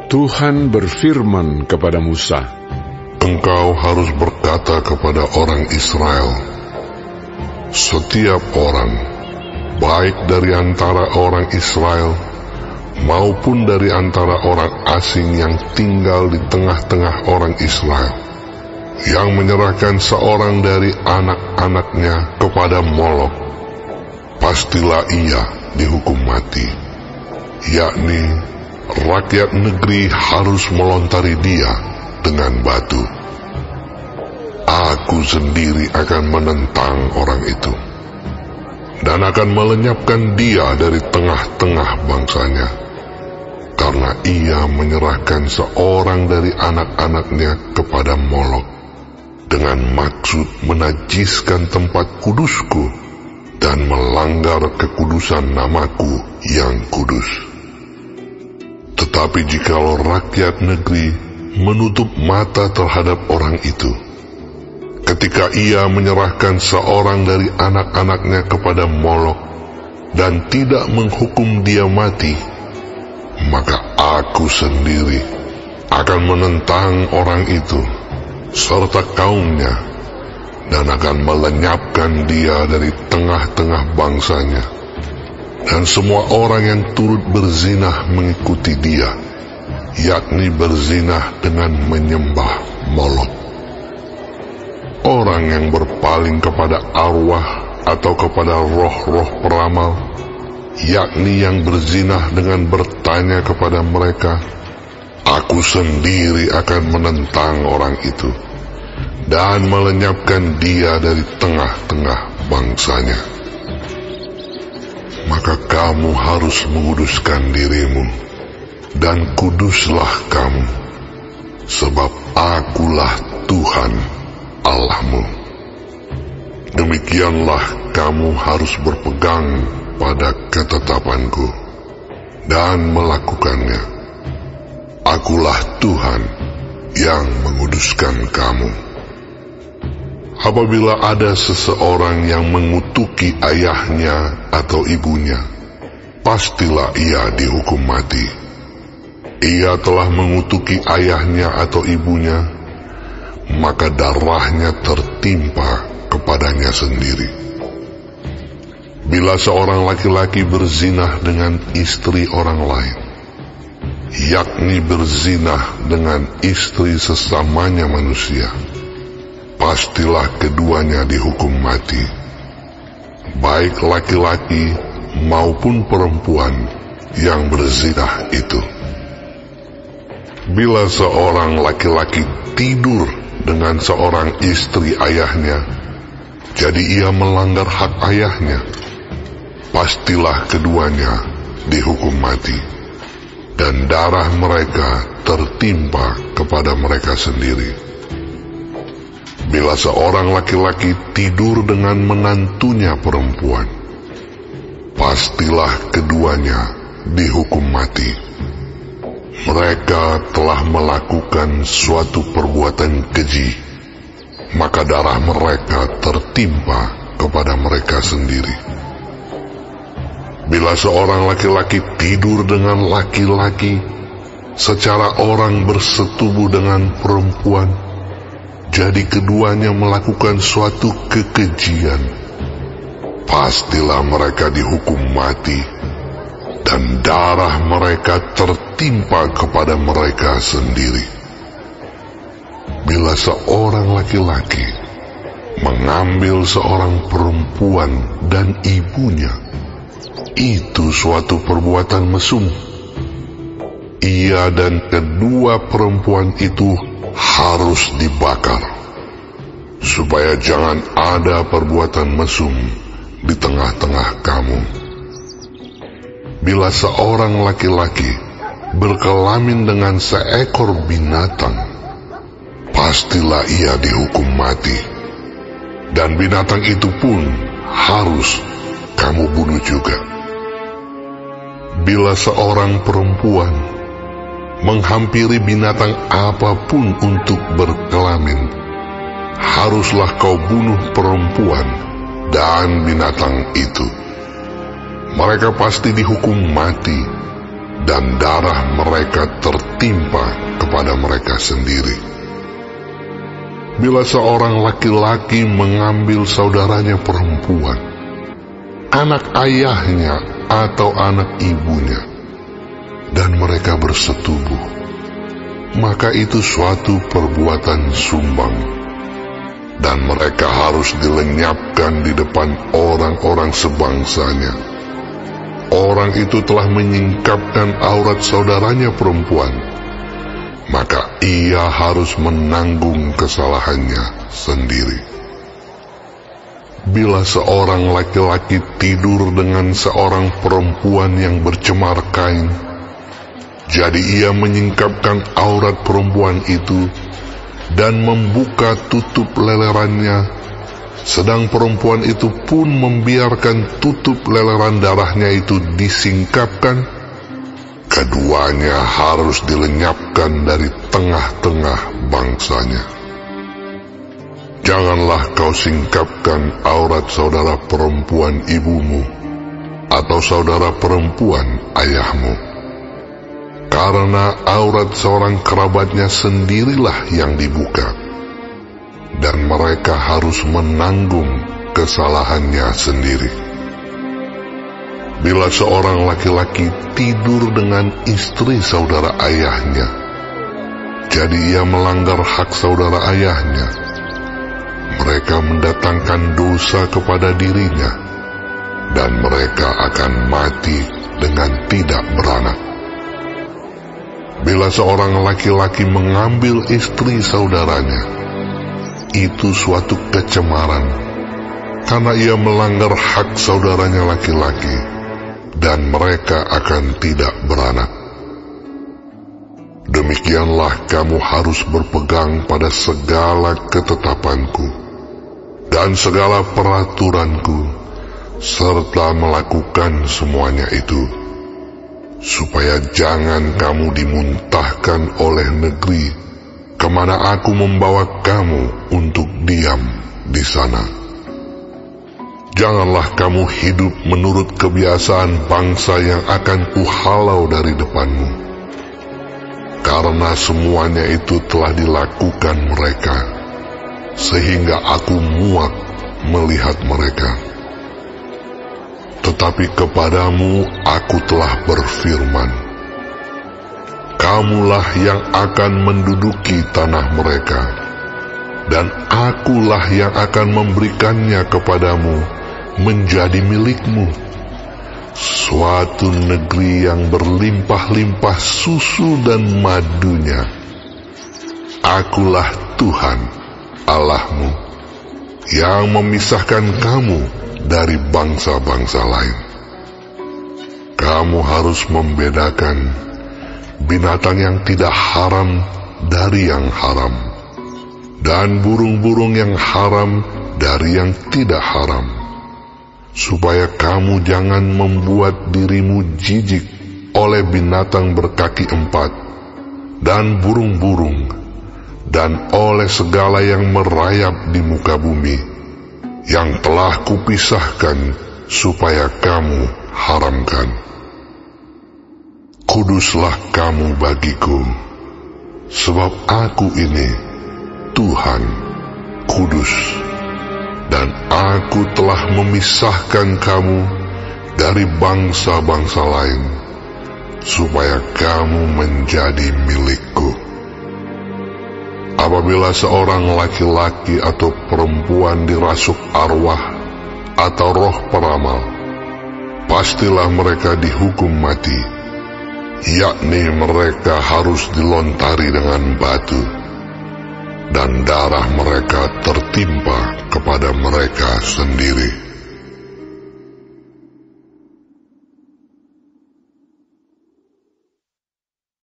Tuhan berfirman kepada Musa, "Engkau harus berkata kepada orang Israel, setiap orang, baik dari antara orang Israel maupun dari antara orang asing yang tinggal di tengah-tengah orang Israel, yang menyerahkan seorang dari anak-anaknya kepada Molok, pastilah ia dihukum mati, yakni rakyat negeri harus melontari dia dengan batu. Aku sendiri akan menentang orang itu, dan akan melenyapkan dia dari tengah-tengah bangsanya, karena ia menyerahkan seorang dari anak-anaknya kepada Molok, dengan maksud menajiskan tempat kudusku, dan melanggar kekudusan namaku yang kudus. Tetapi jikalau rakyat negeri menutup mata terhadap orang itu, ketika ia menyerahkan seorang dari anak-anaknya kepada Molok dan tidak menghukum dia mati, maka aku sendiri akan menentang orang itu serta kaumnya, dan akan melenyapkan dia dari tengah-tengah bangsanya, dan semua orang yang turut berzinah mengikuti dia, yakni berzinah dengan menyembah Molok. Orang yang berpaling kepada arwah atau kepada roh-roh peramal, yakni yang berzinah dengan bertanya kepada mereka, aku sendiri akan menentang orang itu dan melenyapkan dia dari tengah-tengah bangsanya. Maka kamu harus menguduskan dirimu, dan kuduslah kamu, sebab akulah Tuhan Allahmu. Demikianlah kamu harus berpegang pada ketetapanku dan melakukannya. Akulah Tuhan yang menguduskan kamu. Apabila ada seseorang yang mengutuki ayahnya atau ibunya, pastilah ia dihukum mati. Ia telah mengutuki ayahnya atau ibunya, maka darahnya tertimpa kepadanya sendiri. Bila seorang laki-laki berzinah dengan istri orang lain, yakni berzinah dengan istri sesamanya manusia, pastilah keduanya dihukum mati, baik laki-laki maupun perempuan yang berzinah itu. Bila seorang laki-laki tidur dengan seorang istri ayahnya, jadi ia melanggar hak ayahnya, pastilah keduanya dihukum mati, dan darah mereka tertimpa kepada mereka sendiri. Bila seorang laki-laki tidur dengan menantunya perempuan, pastilah keduanya dihukum mati. Mereka telah melakukan suatu perbuatan keji, maka darah mereka tertimpa kepada mereka sendiri. Bila seorang laki-laki tidur dengan laki-laki secara orang bersetubuh dengan perempuan, jadi keduanya melakukan suatu kekejian, pastilah mereka dihukum mati, dan darah mereka tertimpa kepada mereka sendiri. Bila seorang laki-laki mengambil seorang perempuan dan ibunya, itu suatu perbuatan mesum. Ia dan kedua perempuan itu harus dibakar, supaya jangan ada perbuatan mesum di tengah-tengah kamu. Bila seorang laki-laki berkelamin dengan seekor binatang, pastilah ia dihukum mati, dan binatang itu pun harus kamu bunuh juga. Bila seorang perempuan menghampiri binatang apapun untuk berkelamin, haruslah kau bunuh perempuan dan binatang itu. Mereka pasti dihukum mati, dan darah mereka tertimpa kepada mereka sendiri. Bila seorang laki-laki mengambil saudaranya perempuan, anak ayahnya atau anak ibunya, dan mereka bersetubuh, maka itu suatu perbuatan sumbang, dan mereka harus dilenyapkan di depan orang-orang sebangsanya. Orang itu telah menyingkapkan aurat saudaranya perempuan, maka ia harus menanggung kesalahannya sendiri. Bila seorang laki-laki tidur dengan seorang perempuan yang bercemar kain, jadi ia menyingkapkan aurat perempuan itu dan membuka tutup lelerannya, sedang perempuan itu pun membiarkan tutup leleran darahnya itu disingkapkan, keduanya harus dilenyapkan dari tengah-tengah bangsanya. Janganlah kau singkapkan aurat saudara perempuan ibumu atau saudara perempuan ayahmu, karena aurat seorang kerabatnya sendirilah yang dibuka, dan mereka harus menanggung kesalahannya sendiri. Bila seorang laki-laki tidur dengan istri saudara ayahnya, jadi ia melanggar hak saudara ayahnya, mereka mendatangkan dosa kepada dirinya, dan mereka akan mati dengan tidak beranak. Bila seorang laki-laki mengambil istri saudaranya, itu suatu kecemaran, karena ia melanggar hak saudaranya laki-laki, dan mereka akan tidak beranak. Demikianlah kamu harus berpegang pada segala ketetapanku dan segala peraturanku, serta melakukan semuanya itu, supaya jangan kamu dimuntahkan oleh negeri kemana aku membawa kamu untuk diam di sana. Janganlah kamu hidup menurut kebiasaan bangsa yang akan kuhalau dari depanmu, karena semuanya itu telah dilakukan mereka, sehingga aku muak melihat mereka. Tetapi kepadamu aku telah berfirman, kamulah yang akan menduduki tanah mereka, dan akulah yang akan memberikannya kepadamu menjadi milikmu, suatu negeri yang berlimpah-limpah susu dan madunya. Akulah Tuhan Allahmu, yang memisahkan kamu dari bangsa-bangsa lain. Kamu harus membedakan binatang yang tidak haram dari yang haram, dan burung-burung yang haram dari yang tidak haram, supaya kamu jangan membuat dirimu jijik oleh binatang berkaki empat, dan burung-burung, dan oleh segala yang merayap di muka bumi, yang telah kupisahkan supaya kamu haramkan. Kuduslah kamu bagiku, sebab aku ini Tuhan kudus, dan aku telah memisahkan kamu dari bangsa-bangsa lain, supaya kamu menjadi milikku. Apabila seorang laki-laki atau perempuan dirasuk arwah atau roh peramal, pastilah mereka dihukum mati, yakni mereka harus dilontari dengan batu, dan darah mereka tertimpa kepada mereka sendiri.